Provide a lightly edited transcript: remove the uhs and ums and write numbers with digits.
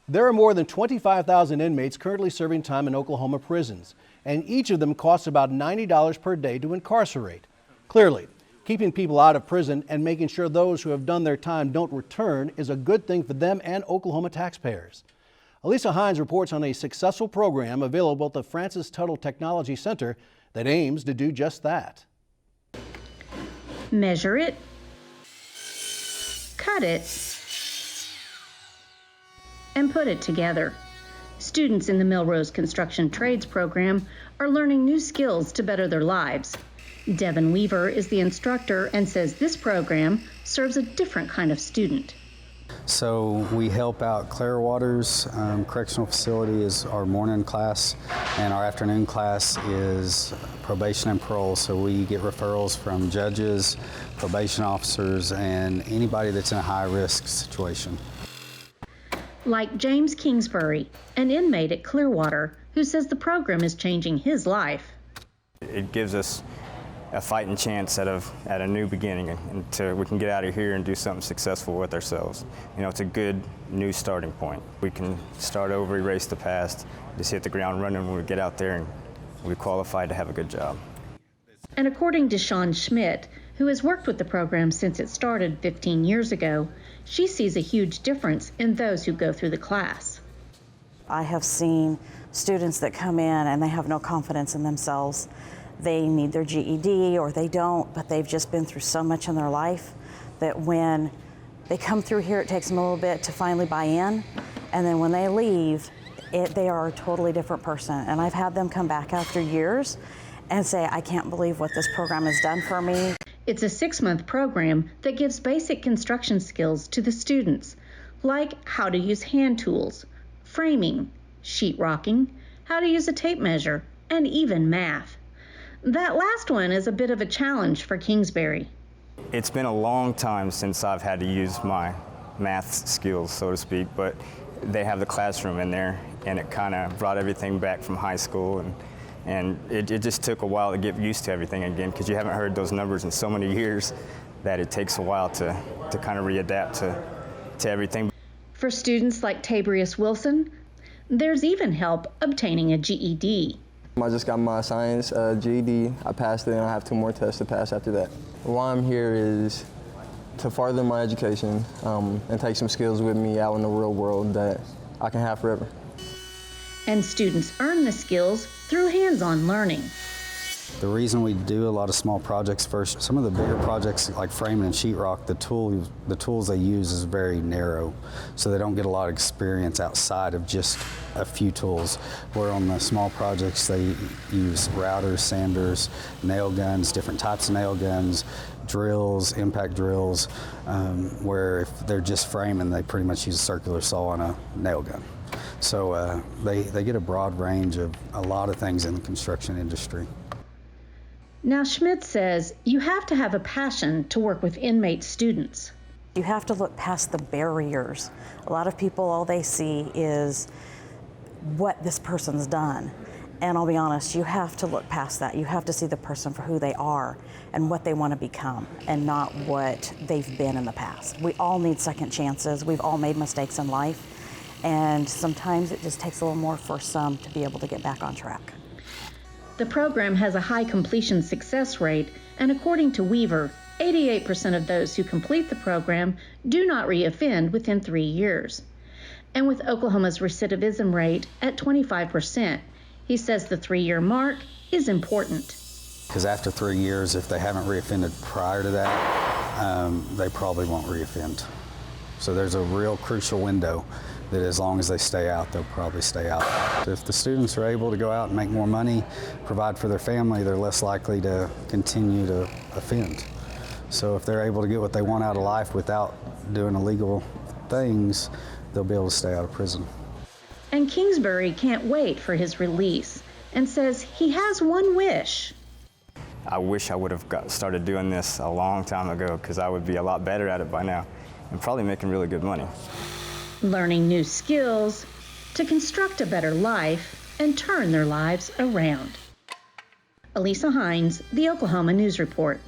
There are more than 25,000 inmates currently serving time in Oklahoma prisons, and each of them costs about $90 per day to incarcerate. Clearly, keeping people out of prison and making sure those who have done their time don't return is a good thing for them and Oklahoma taxpayers. Alisa Hines reports on a successful program available at the Francis Tuttle Technology Center that aims to do just that. Measure it, cut it, and put it together. Students in the Millrose Construction Trades program are learning new skills to better their lives. Devin Weaver is the instructor and says this program serves a different kind of student. So we help out Clearwater's correctional facility is our morning class, and our afternoon class is probation and parole. So we get referrals from judges, probation officers, and anybody that's in a high-risk situation. Like James Kingsbury, an inmate at Clearwater, who says the program is changing his life. It gives us a fighting chance at a new beginning, and we can get out of here and do something successful with ourselves. You know, it's a good new starting point. We can start over, erase the past, just hit the ground running when we get out there, and we're qualified to have a good job. And according to Shawn Schmid, who has worked with the program since it started 15 years ago, she sees a huge difference in those who go through the class. I have seen students that come in and they have no confidence in themselves. They need their GED or they don't, but they've just been through so much in their life that when they come through here, it takes them a little bit to finally buy in. And then when they leave, they are a totally different person. And I've had them come back after years and say, I can't believe what this program has done for me. It's a 6-month program that gives basic construction skills to the students, like how to use hand tools, framing, sheetrocking, how to use a tape measure, and even math. That last one is a bit of a challenge for Kingsbury. It's been a long time since I've had to use my math skills, so to speak, but they have the classroom in there, and it kind of brought everything back from high school, and it just took a while to get used to everything again, because you haven't heard those numbers in so many years that it takes a while to kind of readapt to everything. For students like Tabreis Wilson, there's even help obtaining a GED. I just got my science GED. I passed it, and I have 2 more tests to pass after that. Why I'm here is to further my education and take some skills with me out in the real world that I can have forever. And students earn the skills through hands-on learning. The reason we do a lot of small projects first, some of the bigger projects like framing and sheetrock, the tools they use is very narrow, so they don't get a lot of experience outside of just a few tools. Where on the small projects they use routers, sanders, nail guns, different types of nail guns, drills, impact drills, where if they're just framing, they pretty much use a circular saw and a nail gun. So they get a broad range of a lot of things in the construction industry. Now, Schmid says you have to have a passion to work with inmate students. You have to look past the barriers. A lot of people, all they see is what this person's done. And I'll be honest, you have to look past that. You have to see the person for who they are and what they want to become, and not what they've been in the past. We all need second chances. We've all made mistakes in life, and sometimes it just takes a little more for some to be able to get back on track. The program has a high completion success rate, and according to Weaver, 88% of those who complete the program do not reoffend within 3 years. And with Oklahoma's recidivism rate at 25%, he says the 3-year mark is important. Because after 3 years, if they haven't reoffended prior to that, they probably won't reoffend. So there's a real crucial window that as long as they stay out, they'll probably stay out. If the students are able to go out and make more money, provide for their family, they're less likely to continue to offend. So if they're able to get what they want out of life without doing illegal things, they'll be able to stay out of prison. And Kingsbury can't wait for his release and says he has one wish. I wish I would have started doing this a long time ago, because I would be a lot better at it by now and probably making really good money. Learning new skills to construct a better life and turn their lives around. Alisa Hines, the Oklahoma News Report.